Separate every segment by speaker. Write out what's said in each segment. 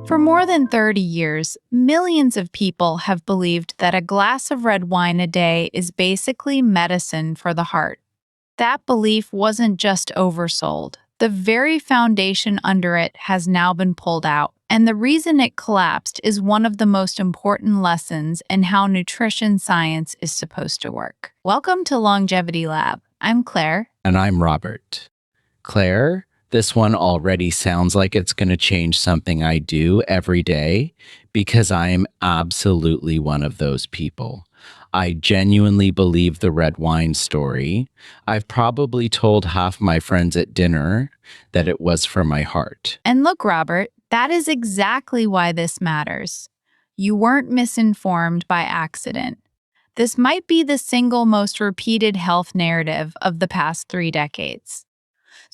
Speaker 1: For more than 30 years, millions of people have believed that a glass of red wine a day is basically medicine for the heart. That belief wasn't just oversold. The very foundation under it has now been pulled out, and the reason it collapsed is one of the most important lessons in how nutrition science is supposed to work. Welcome to Longevity Lab. I'm Claire.
Speaker 2: And I'm Robert. Claire, this one already sounds like it's going to change something I do every day because I am absolutely one of those people. I genuinely believe the red wine story. I've probably told half my friends at dinner that it was for my heart.
Speaker 1: And look, Robert, that is exactly why this matters. You weren't misinformed by accident. This might be the single most repeated health narrative of the past 3 decades.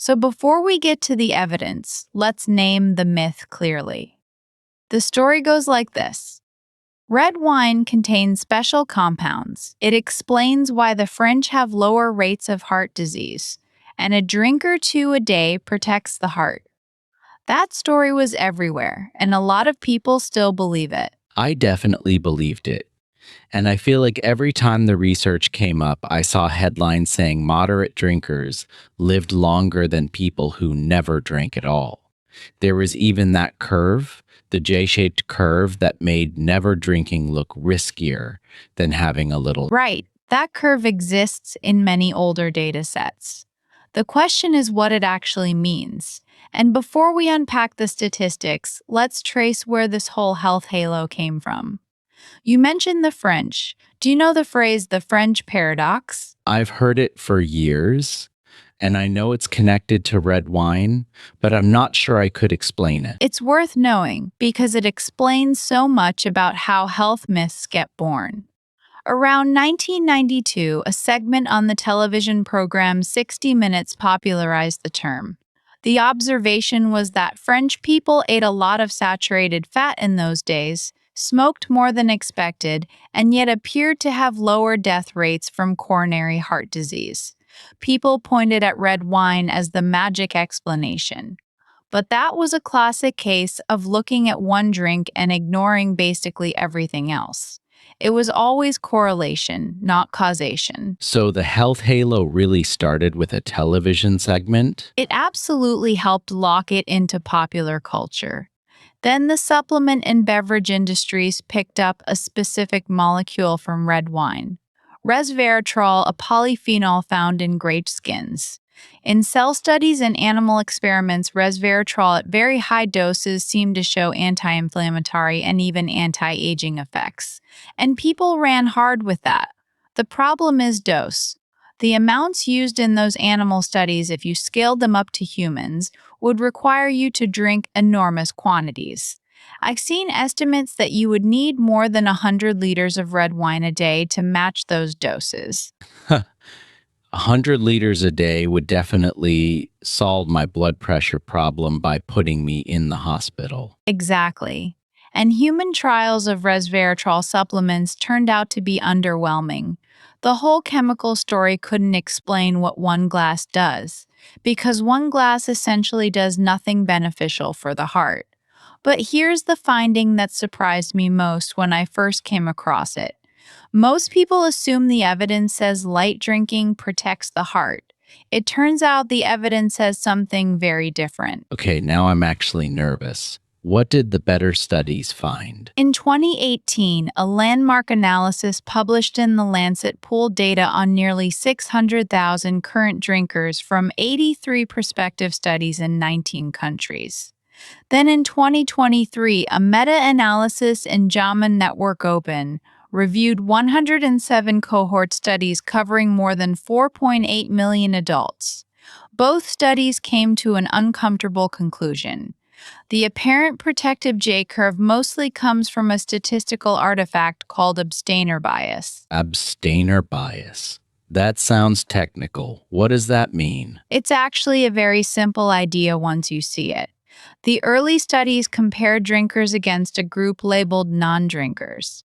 Speaker 1: So before we get to the evidence, let's name the myth clearly. The story goes like this. Red wine contains special compounds. It explains why the French have lower rates of heart disease, and a drink or two a day protects the heart. That story was everywhere, and a lot of people still believe it.
Speaker 2: I definitely believed it. And I feel like every time the research came up, I saw headlines saying moderate drinkers lived longer than people who never drank at all. There was even that curve, the J-shaped curve that made never drinking look riskier than having a little.
Speaker 1: Right, that curve exists in many older data sets. The question is what it actually means. And before we unpack the statistics, let's trace where this whole health halo came from. You mentioned the French. Do you know the phrase the French paradox?
Speaker 2: I've heard it for years, and I know it's connected to red wine, but I'm not sure I could explain it.
Speaker 1: It's worth knowing because it explains so much about how health myths get born. Around 1992, a segment on the television program 60 Minutes popularized the term. The observation was that French people ate a lot of saturated fat in those days, smoked more than expected, and yet appeared to have lower death rates from coronary heart disease. People pointed at red wine as the magic explanation. But that was a classic case of looking at one drink and ignoring basically everything else. It was always correlation, not causation.
Speaker 2: So the health halo really started with a television segment?
Speaker 1: It absolutely helped lock it into popular culture. Then the supplement and beverage industries picked up a specific molecule from red wine, resveratrol, a polyphenol found in grape skins. In cell studies and animal experiments, resveratrol at very high doses seemed to show anti-inflammatory and even anti-aging effects. And people ran hard with that. The problem is dose. The amounts used in those animal studies, if you scaled them up to humans, would require you to drink enormous quantities. I've seen estimates that you would need more than 100 liters of red wine a day to match those doses.
Speaker 2: 100 liters a day would definitely solve my blood pressure problem by putting me in the hospital.
Speaker 1: Exactly. And human trials of resveratrol supplements turned out to be underwhelming. The whole chemical story couldn't explain what one glass does, because one glass essentially does nothing beneficial for the heart. But here's the finding that surprised me most when I first came across it. Most people assume the evidence says light drinking protects the heart. It turns out the evidence says something very different.
Speaker 2: Okay, now I'm actually nervous. What did the better studies find?
Speaker 1: In 2018, a landmark analysis published in The Lancet pooled data on nearly 600,000 current drinkers from 83 prospective studies in 19 countries. Then in 2023, a meta-analysis in JAMA Network Open reviewed 107 cohort studies covering more than 4.8 million adults. Both studies came to an uncomfortable conclusion. The apparent protective J-curve mostly comes from a statistical artifact called abstainer bias.
Speaker 2: Abstainer bias. That sounds technical. What does that mean?
Speaker 1: It's actually a very simple idea once you see it. The early studies compared drinkers against a group labeled non-drinkers.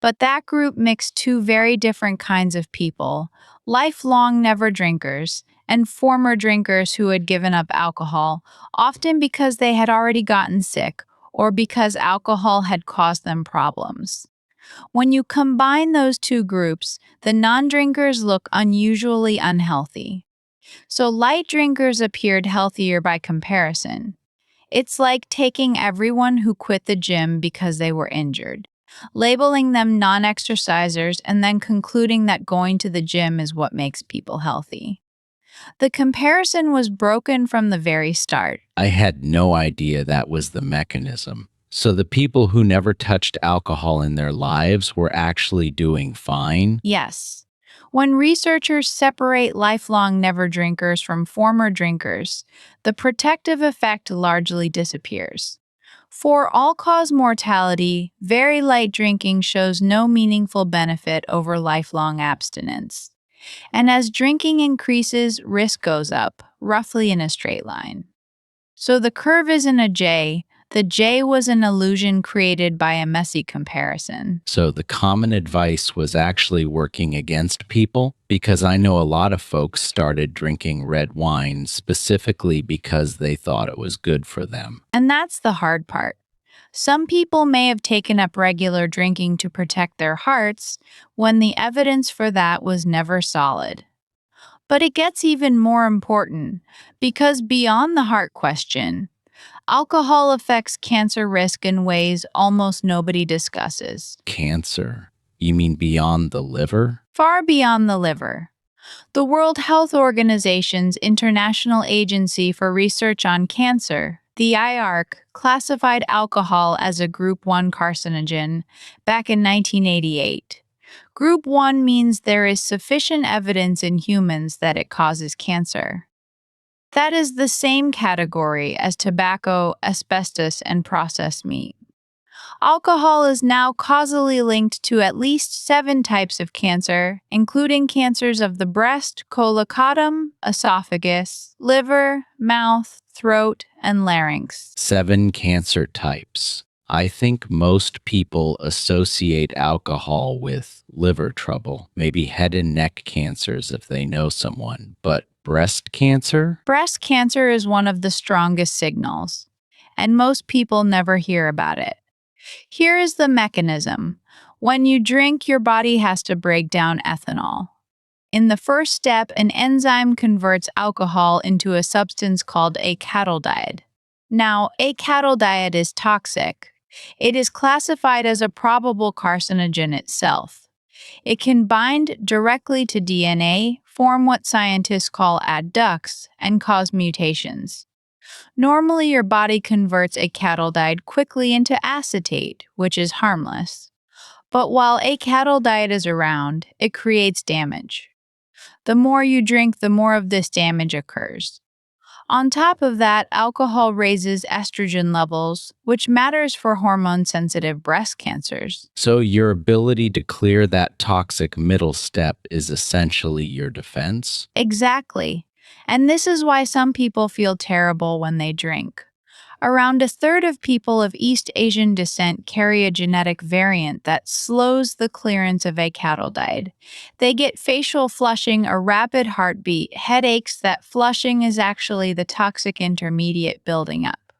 Speaker 1: But that group mixed two very different kinds of people, lifelong never drinkers and former drinkers who had given up alcohol, often because they had already gotten sick or because alcohol had caused them problems. When you combine those two groups, the non drinkers look unusually unhealthy. So light drinkers appeared healthier by comparison. It's like taking everyone who quit the gym because they were injured, labeling them non exercisers, and then concluding that going to the gym is what makes people healthy. The comparison was broken from the very start.
Speaker 2: I had no idea that was the mechanism. So the people who never touched alcohol in their lives were actually doing fine?
Speaker 1: Yes. When researchers separate lifelong never drinkers from former drinkers, the protective effect largely disappears. For all cause mortality, very light drinking shows no meaningful benefit over lifelong abstinence. And as drinking increases, risk goes up, roughly in a straight line. So the curve isn't a J. The J was an illusion created by a messy comparison.
Speaker 2: So the common advice was actually working against people, because I know a lot of folks started drinking red wine specifically because they thought it was good for them.
Speaker 1: And that's the hard part. Some people may have taken up regular drinking to protect their hearts when the evidence for that was never solid. But it gets even more important because beyond the heart question, alcohol affects cancer risk in ways almost nobody discusses.
Speaker 2: Cancer? You mean beyond the liver?
Speaker 1: Far beyond the liver. The World Health Organization's International Agency for Research on Cancer, the IARC, classified alcohol as a Group 1 carcinogen back in 1988. Group 1 means there is sufficient evidence in humans that it causes cancer. That is the same category as tobacco, asbestos, and processed meat. Alcohol is now causally linked to at least 7 types of cancer, including cancers of the breast, colorectum, esophagus, liver, mouth, throat, and larynx.
Speaker 2: 7 cancer types. I think most people associate alcohol with liver trouble, maybe head and neck cancers if they know someone, but breast cancer?
Speaker 1: Breast cancer is one of the strongest signals, and most people never hear about it. Here is the mechanism. When you drink, your body has to break down ethanol. In the first step, an enzyme converts alcohol into a substance called acetaldehyde. Now, acetaldehyde is toxic. It is classified as a probable carcinogen itself. It can bind directly to DNA, form what scientists call adducts, and cause mutations. Normally, your body converts acetaldehyde quickly into acetate, which is harmless. But while acetaldehyde is around, it creates damage. The more you drink, the more of this damage occurs. On top of that, alcohol raises estrogen levels, which matters for hormone-sensitive breast cancers.
Speaker 2: So your ability to clear that toxic middle step is essentially your defense?
Speaker 1: Exactly. And this is why some people feel terrible when they drink. Around a third of people of East Asian descent carry a genetic variant that slows the clearance of acetaldehyde. They get facial flushing, a rapid heartbeat, headaches. That flushing is actually the toxic intermediate building up.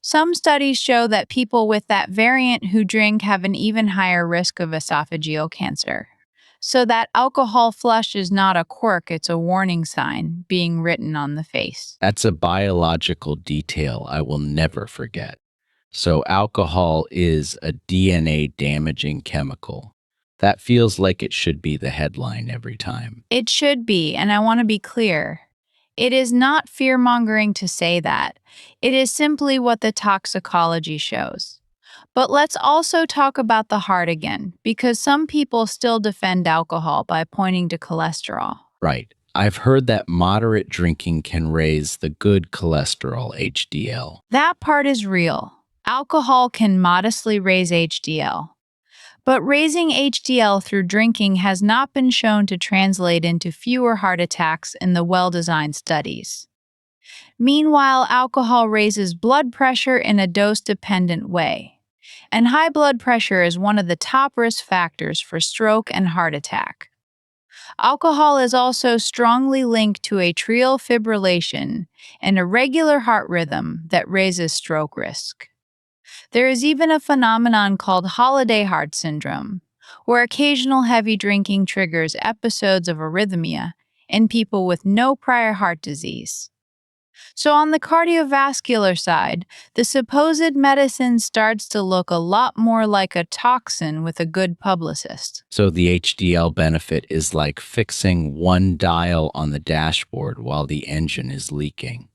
Speaker 1: Some studies show that people with that variant who drink have an even higher risk of esophageal cancer. So that alcohol flush is not a quirk, it's a warning sign being written on the face.
Speaker 2: That's a biological detail I will never forget. So alcohol is a DNA damaging chemical. That feels like it should be the headline every time.
Speaker 1: It should be, and I want to be clear. It is not fear-mongering to say that. It is simply what the toxicology shows. But let's also talk about the heart again, because some people still defend alcohol by pointing to cholesterol.
Speaker 2: Right. I've heard that moderate drinking can raise the good cholesterol, HDL.
Speaker 1: That part is real. Alcohol can modestly raise HDL. But raising HDL through drinking has not been shown to translate into fewer heart attacks in the well-designed studies. Meanwhile, alcohol raises blood pressure in a dose-dependent way. And high blood pressure is one of the top risk factors for stroke and heart attack. Alcohol is also strongly linked to atrial fibrillation, an irregular heart rhythm that raises stroke risk. There is even a phenomenon called holiday heart syndrome, where occasional heavy drinking triggers episodes of arrhythmia in people with no prior heart disease. So, on the cardiovascular side, the supposed medicine starts to look a lot more like a toxin with a good publicist.
Speaker 2: So the HDL benefit is like fixing one dial on the dashboard while the engine is leaking.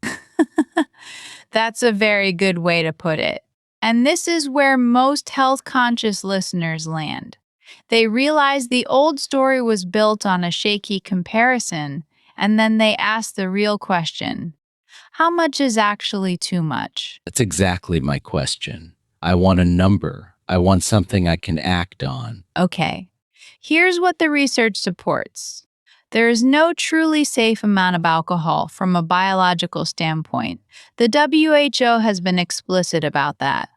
Speaker 1: That's a very good way to put it. And this is where most health conscious listeners land. They realize the old story was built on a shaky comparison, and then they ask the real question: how much is actually too much?
Speaker 2: That's exactly my question. I want a number. I want something I can act on.
Speaker 1: Okay, here's what the research supports. There is no truly safe amount of alcohol from a biological standpoint. The WHO has been explicit about that.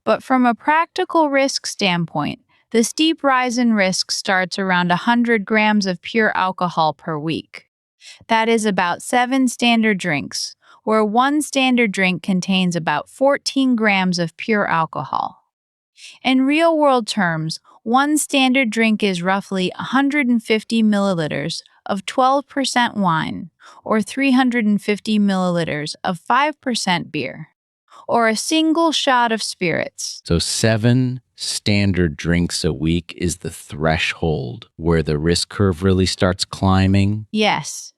Speaker 1: But from a practical risk standpoint, the steep rise in risk starts around 100 grams of pure alcohol per week. That is about 7 standard drinks, where one standard drink contains about 14 grams of pure alcohol. In real world terms, one standard drink is roughly 150 milliliters of 12% wine, or 350 milliliters of 5% beer, or a single shot of spirits.
Speaker 2: So 7 standard drinks a week is the threshold where the risk curve really starts climbing.
Speaker 1: Yes,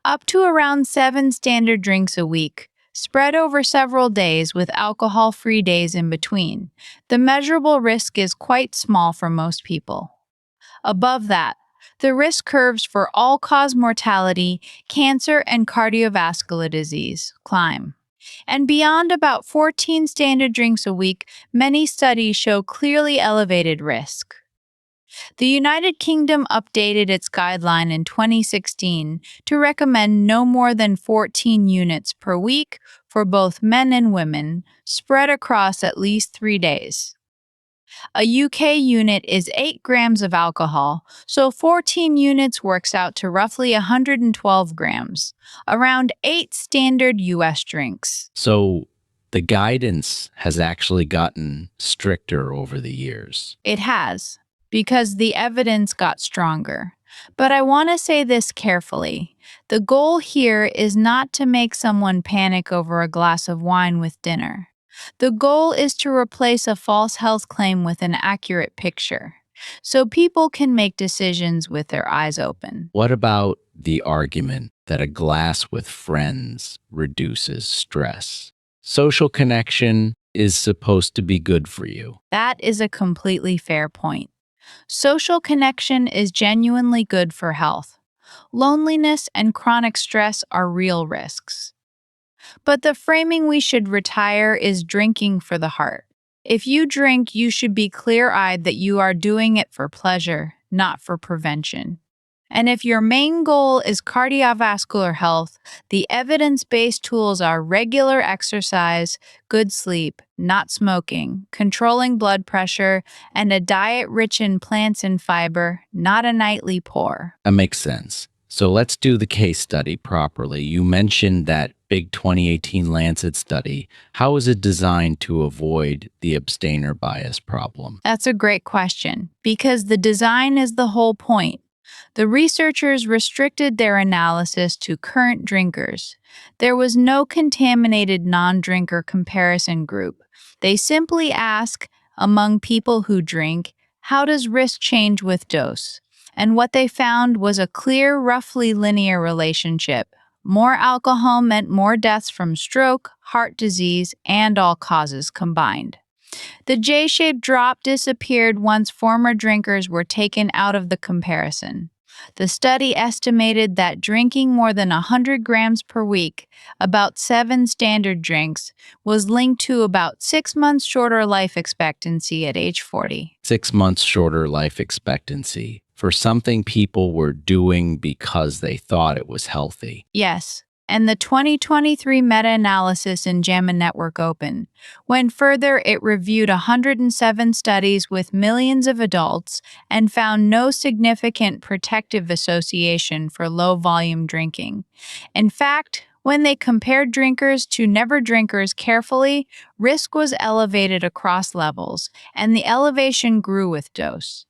Speaker 1: up to around 7 standard drinks a week, spread over several days with alcohol free days in between. The measurable risk is quite small for most people. Above that, the risk curves for all cause mortality, cancer, and cardiovascular disease climb. And beyond about 14 standard drinks a week, many studies show clearly elevated risk. The United Kingdom updated its guideline in 2016 to recommend no more than 14 units per week for both men and women, spread across at least 3 days. A UK unit is 8 grams of alcohol, so 14 units works out to roughly 112 grams, around 8 standard US drinks.
Speaker 2: So the guidance has actually gotten stricter over the years.
Speaker 1: It has, because the evidence got stronger. But I want to say this carefully. The goal here is not to make someone panic over a glass of wine with dinner. The goal is to replace a false health claim with an accurate picture, so people can make decisions with their eyes open.
Speaker 2: What about the argument that a glass with friends reduces stress? Social connection is supposed to be good for you.
Speaker 1: That is a completely fair point. Social connection is genuinely good for health. Loneliness and chronic stress are real risks. But the framing we should retire is drinking for the heart. If you drink, you should be clear eyed that you are doing it for pleasure, not for prevention. And if your main goal is cardiovascular health, the evidence based tools are regular exercise, good sleep, not smoking, controlling blood pressure, and a diet rich in plants and fiber, not a nightly pour.
Speaker 2: That makes sense. So let's do the case study properly. You mentioned that big 2018 Lancet study. How is it designed to avoid the abstainer bias problem?
Speaker 1: That's a great question, because the design is the whole point. The researchers restricted their analysis to current drinkers. There was no contaminated non-drinker comparison group. They simply ask, among people who drink, how does risk change with dose? And what they found was a clear, roughly linear relationship. More alcohol meant more deaths from stroke, heart disease, and all causes combined. The J-shaped drop disappeared once former drinkers were taken out of the comparison. The study estimated that drinking more than 100 grams per week, about 7 standard drinks, was linked to about 6 months shorter life expectancy at age 40.
Speaker 2: 6 months shorter life expectancy for something people were doing because they thought it was healthy.
Speaker 1: Yes, and the 2023 meta-analysis in JAMA Network Open went further. It reviewed 107 studies with millions of adults and found no significant protective association for low-volume drinking. In fact, When they compared drinkers to never drinkers carefully, risk was elevated across levels, and the elevation grew with dose.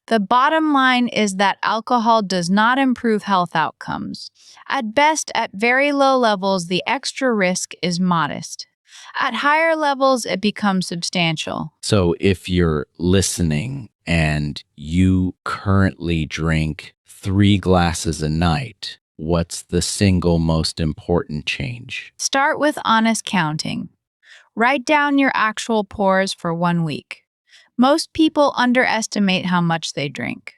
Speaker 1: The bottom line is that alcohol does not improve health outcomes. At best, at very low levels, the extra risk is modest. At higher levels, it becomes substantial.
Speaker 2: So if you're listening and you currently drink 3 glasses a night, what's the single most important change?
Speaker 1: Start with honest counting. Write down your actual pours for 1 week. Most people underestimate how much they drink.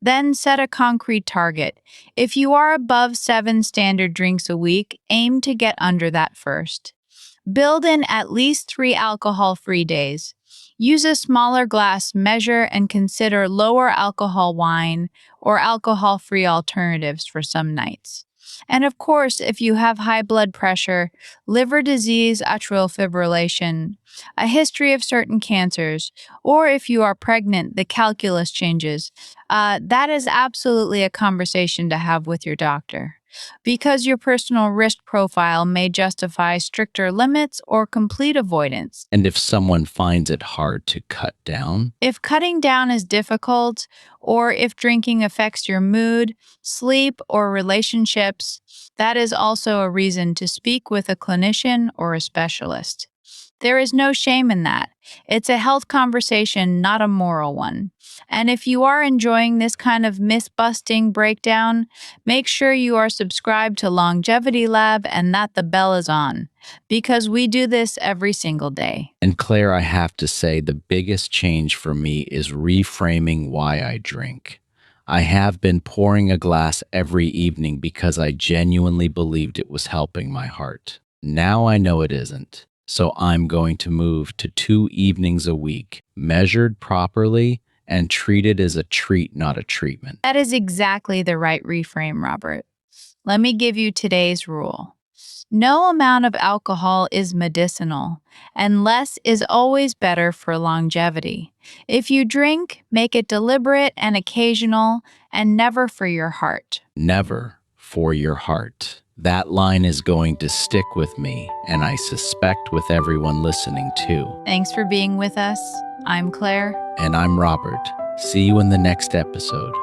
Speaker 1: Then set a concrete target. If you are above 7 standard drinks a week, aim to get under that first. Build in at least 3 alcohol-free days. Use a smaller glass measure and consider lower alcohol wine or alcohol-free alternatives for some nights. And of course, if you have high blood pressure, liver disease, atrial fibrillation, a history of certain cancers, or if you are pregnant, the calculus changes. That is absolutely a conversation to have with your doctor, because your personal risk profile may justify stricter limits or complete avoidance.
Speaker 2: And if someone finds it hard to cut down,
Speaker 1: If cutting down is difficult, or if drinking affects your mood, sleep, or relationships, that is also a reason to speak with a clinician or a specialist. There is no shame in that. It's a health conversation, not a moral one. And if you are enjoying this kind of myth-busting breakdown, make sure you are subscribed to Longevity Lab and that the bell is on, because we do this every single day.
Speaker 2: and Claire, I have to say the biggest change for me is reframing why I drink. I have been pouring a glass every evening because I genuinely believed it was helping my heart. Now I know it isn't. So I'm going to move to 2 evenings a week, measured properly and treated as a treat, not a treatment.
Speaker 1: That is exactly the right reframe, Robert. Let me give you today's rule. No amount of alcohol is medicinal, and less is always better for longevity. If you drink, make it deliberate and occasional, and never for your heart.
Speaker 2: Never for your heart. That line is going to stick with me, and I suspect with everyone listening too.
Speaker 1: Thanks for being with us. I'm Claire.
Speaker 2: And I'm Robert. See you in the next episode.